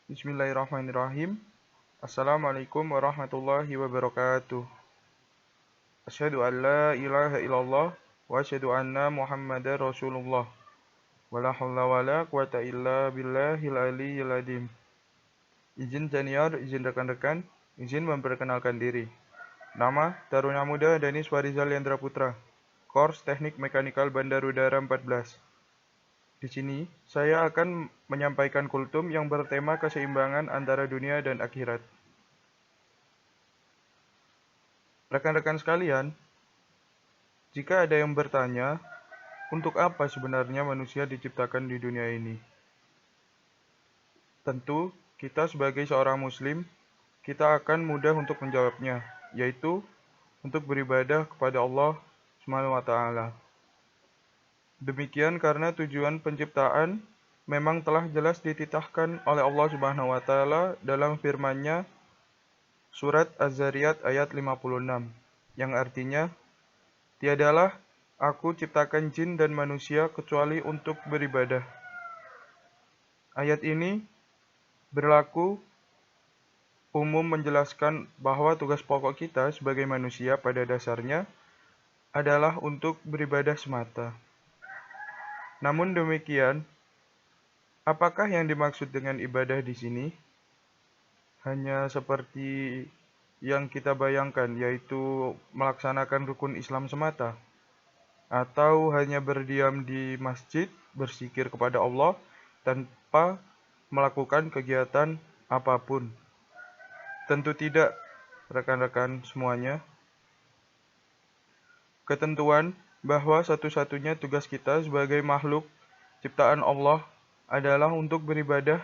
Bismillahirrahmanirrahim. Assalamualaikum warahmatullahi wabarakatuh. Asyhadu an la ilaha illallah wa asyhadu anna Muhammadar Rasulullah. Wala haula wala quwata illa billahil aliyyil azim. Izin senior, izin rekan-rekan, izin memperkenalkan diri. Nama Taruna Muda Danis Farizal Yandra Putra. Kors Teknik Mekanikal Bandar Udara 14. Di sini, saya akan menyampaikan kultum yang bertema keseimbangan antara dunia dan akhirat. Rekan-rekan sekalian, jika ada yang bertanya, untuk apa sebenarnya manusia diciptakan di dunia ini? Tentu, kita sebagai seorang muslim, kita akan mudah untuk menjawabnya, yaitu untuk beribadah kepada Allah SWT. Demikian karena tujuan penciptaan memang telah jelas dititahkan oleh Allah SWT dalam firman-Nya surat Az-Zariyat ayat 56, yang artinya, tiadalah aku ciptakan jin dan manusia kecuali untuk beribadah. Ayat ini berlaku umum menjelaskan bahwa tugas pokok kita sebagai manusia pada dasarnya adalah untuk beribadah semata. Namun demikian, apakah yang dimaksud dengan ibadah di sini? Hanya seperti yang kita bayangkan, yaitu melaksanakan rukun Islam semata? Atau hanya berdiam di masjid, berzikir kepada Allah, tanpa melakukan kegiatan apapun? Tentu tidak, rekan-rekan semuanya. Ketentuan bahwa satu-satunya tugas kita sebagai makhluk ciptaan Allah adalah untuk beribadah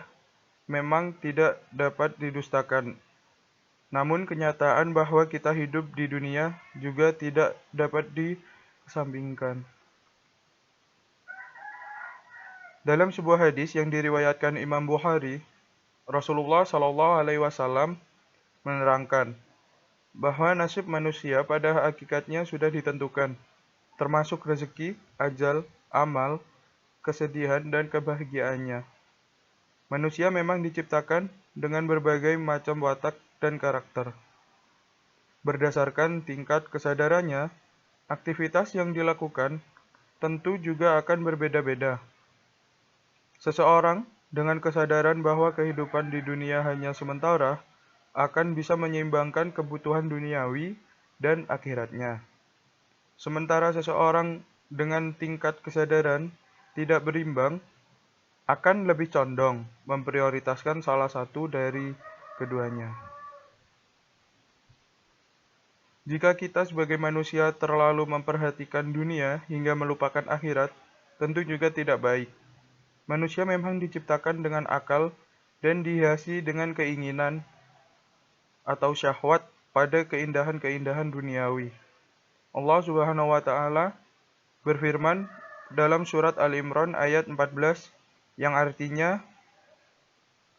memang tidak dapat didustakan. Namun kenyataan bahwa kita hidup di dunia juga tidak dapat dikesampingkan. Dalam sebuah hadis yang diriwayatkan Imam Bukhari, Rasulullah SAW menerangkan bahwa nasib manusia pada hakikatnya sudah ditentukan, termasuk rezeki, ajal, amal, kesedihan, dan kebahagiaannya. Manusia memang diciptakan dengan berbagai macam watak dan karakter. Berdasarkan tingkat kesadarannya, aktivitas yang dilakukan tentu juga akan berbeda-beda. Seseorang dengan kesadaran bahwa kehidupan di dunia hanya sementara akan bisa menyeimbangkan kebutuhan duniawi dan akhiratnya. Sementara seseorang dengan tingkat kesadaran tidak berimbang akan lebih condong memprioritaskan salah satu dari keduanya. Jika kita sebagai manusia terlalu memperhatikan dunia hingga melupakan akhirat, tentu juga tidak baik. Manusia memang diciptakan dengan akal dan dihiasi dengan keinginan atau syahwat pada keindahan-keindahan duniawi. Allah Subhanahu wa taala berfirman dalam surat Al-Imran ayat 14 yang artinya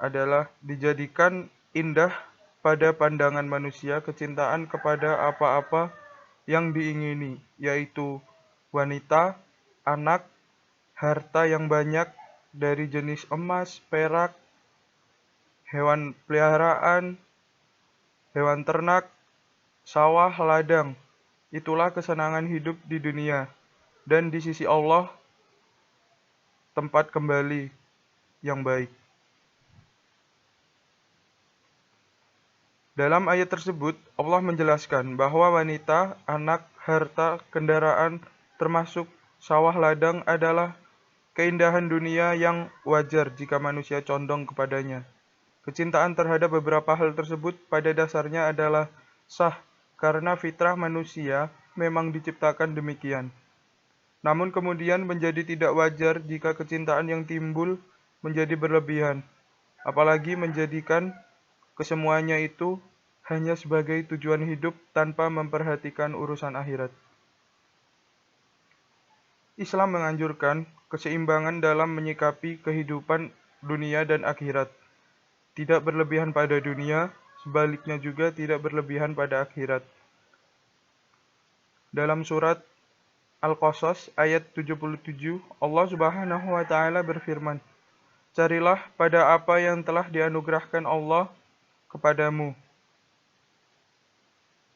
adalah dijadikan indah pada pandangan manusia kecintaan kepada apa-apa yang diingini, yaitu wanita, anak, harta yang banyak dari jenis emas, perak, hewan peliharaan, hewan ternak, sawah, ladang. Itulah kesenangan hidup di dunia, dan di sisi Allah tempat kembali yang baik. Dalam ayat tersebut, Allah menjelaskan bahwa wanita, anak, harta, kendaraan, termasuk sawah ladang adalah keindahan dunia yang wajar jika manusia condong kepadanya. Kecintaan terhadap beberapa hal tersebut pada dasarnya adalah sah, karena fitrah manusia memang diciptakan demikian. Namun kemudian menjadi tidak wajar jika kecintaan yang timbul menjadi berlebihan, apalagi menjadikan kesemuanya itu hanya sebagai tujuan hidup tanpa memperhatikan urusan akhirat. Islam menganjurkan keseimbangan dalam menyikapi kehidupan dunia dan akhirat. Tidak berlebihan pada dunia, sebaliknya juga tidak berlebihan pada akhirat. Dalam surat Al-Qasas ayat 77, Allah Subhanahu wa taala berfirman, Carilah pada apa yang telah dianugerahkan Allah kepadamu,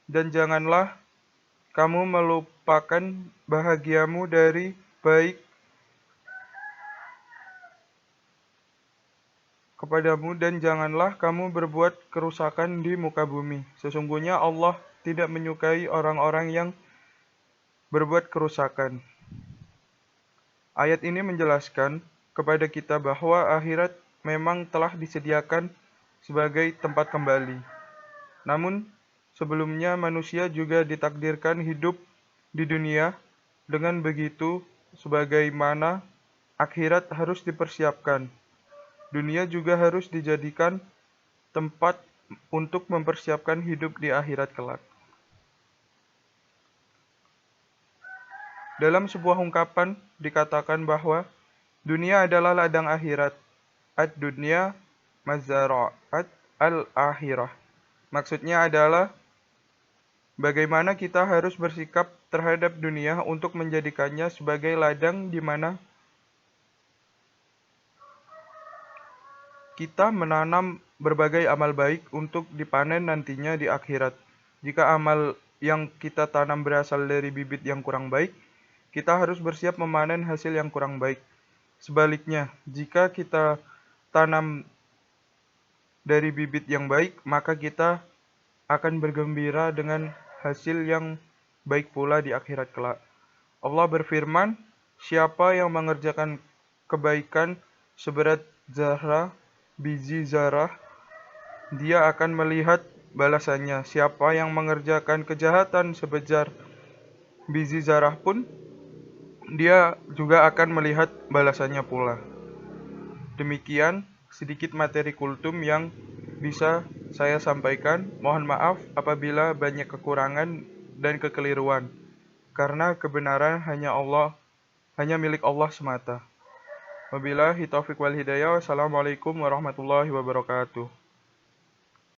dan janganlah kamu melupakan bahagiamu dari baik kepadamu, dan janganlah kamu berbuat kerusakan di muka bumi. Sesungguhnya Allah tidak menyukai orang-orang yang berbuat kerusakan. Ayat ini menjelaskan kepada kita bahwa akhirat memang telah disediakan sebagai tempat kembali. Namun, sebelumnya manusia juga ditakdirkan hidup di dunia. Dengan begitu, sebagaimana akhirat harus dipersiapkan, dunia juga harus dijadikan tempat untuk mempersiapkan hidup di akhirat kelak. Dalam sebuah ungkapan dikatakan bahwa dunia adalah ladang akhirat. Ad-dunya mazara'at al-akhirah. Maksudnya adalah bagaimana kita harus bersikap terhadap dunia untuk menjadikannya sebagai ladang di mana kita menanam berbagai amal baik untuk dipanen nantinya di akhirat. Jika amal yang kita tanam berasal dari bibit yang kurang baik, kita harus bersiap memanen hasil yang kurang baik. Sebaliknya, jika kita tanam dari bibit yang baik, maka kita akan bergembira dengan hasil yang baik pula di akhirat kelak. Allah berfirman, siapa yang mengerjakan kebaikan seberat zarah, biji zarah, dia akan melihat balasannya. Siapa yang mengerjakan kejahatan sebesar biji zarah pun, dia juga akan melihat balasannya pula. Demikian sedikit materi kultum yang bisa saya sampaikan. Mohon maaf apabila banyak kekurangan dan kekeliruan, karena kebenaran hanya milik Allah semata. Wabillahi taufiq wal hidayah. Wassalamualaikum warahmatullahi wabarakatuh.